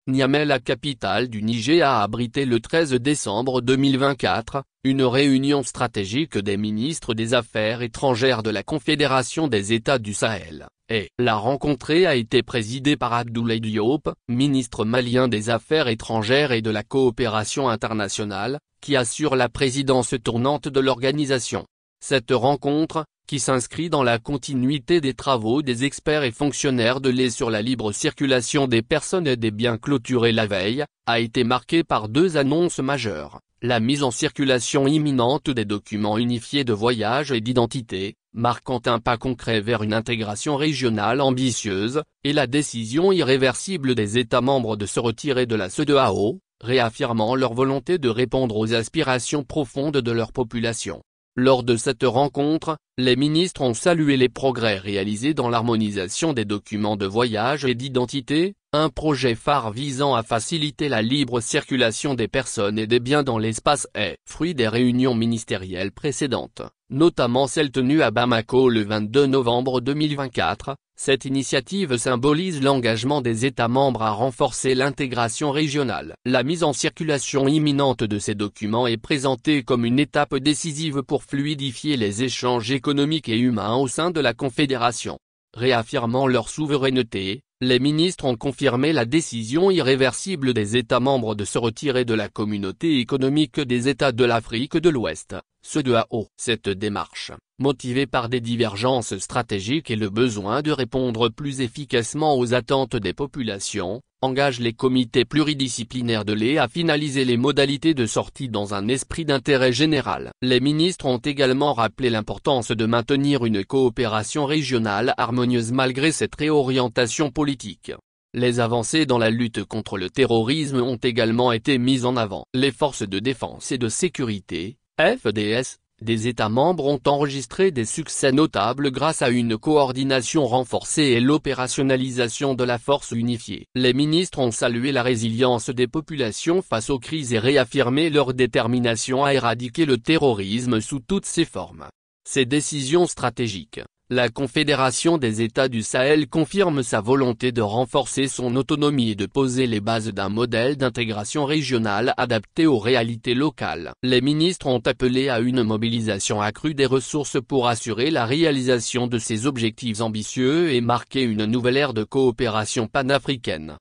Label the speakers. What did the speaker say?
Speaker 1: Niamey, la capitale du Niger, a abrité le 13 décembre 2024, une réunion stratégique des ministres des Affaires étrangères de la Confédération des États du Sahel, et la rencontre a été présidée par Abdoulaye Diop, ministre malien des Affaires étrangères et de la coopération internationale, qui assure la présidence tournante de l'organisation. Cette rencontre, qui s'inscrit dans la continuité des travaux des experts et fonctionnaires de l'E sur la libre circulation des personnes et des biens clôturés la veille, a été marquée par deux annonces majeures: la mise en circulation imminente des documents unifiés de voyage et d'identité, marquant un pas concret vers une intégration régionale ambitieuse, et la décision irréversible des États membres de se retirer de la CEDEAO, réaffirmant leur volonté de répondre aux aspirations profondes de leur population. Lors de cette rencontre, les ministres ont salué les progrès réalisés dans l'harmonisation des documents de voyage et d'identité, un projet phare visant à faciliter la libre circulation des personnes et des biens dans l'espace est fruit des réunions ministérielles précédentes, notamment celle tenue à Bamako le 22 novembre 2024. Cette initiative symbolise l'engagement des États membres à renforcer l'intégration régionale. La mise en circulation imminente de ces documents est présentée comme une étape décisive pour fluidifier les échanges économiques et humains au sein de la Confédération. Réaffirmant leur souveraineté, les ministres ont confirmé la décision irréversible des États membres de se retirer de la Communauté économique des États de l'Afrique de l'Ouest, CEDEAO. Cette démarche, motivée par des divergences stratégiques et le besoin de répondre plus efficacement aux attentes des populations, engage les comités pluridisciplinaires de l'E à finaliser les modalités de sortie dans un esprit d'intérêt général. Les ministres ont également rappelé l'importance de maintenir une coopération régionale harmonieuse malgré cette réorientation politique. Les avancées dans la lutte contre le terrorisme ont également été mises en avant. Les forces de défense et de sécurité, FDS, des États membres ont enregistré des succès notables grâce à une coordination renforcée et l'opérationnalisation de la force unifiée. Les ministres ont salué la résilience des populations face aux crises et réaffirmé leur détermination à éradiquer le terrorisme sous toutes ses formes. Ces décisions stratégiques, la Confédération des États du Sahel confirme sa volonté de renforcer son autonomie et de poser les bases d'un modèle d'intégration régionale adapté aux réalités locales. Les ministres ont appelé à une mobilisation accrue des ressources pour assurer la réalisation de ces objectifs ambitieux et marquer une nouvelle ère de coopération panafricaine.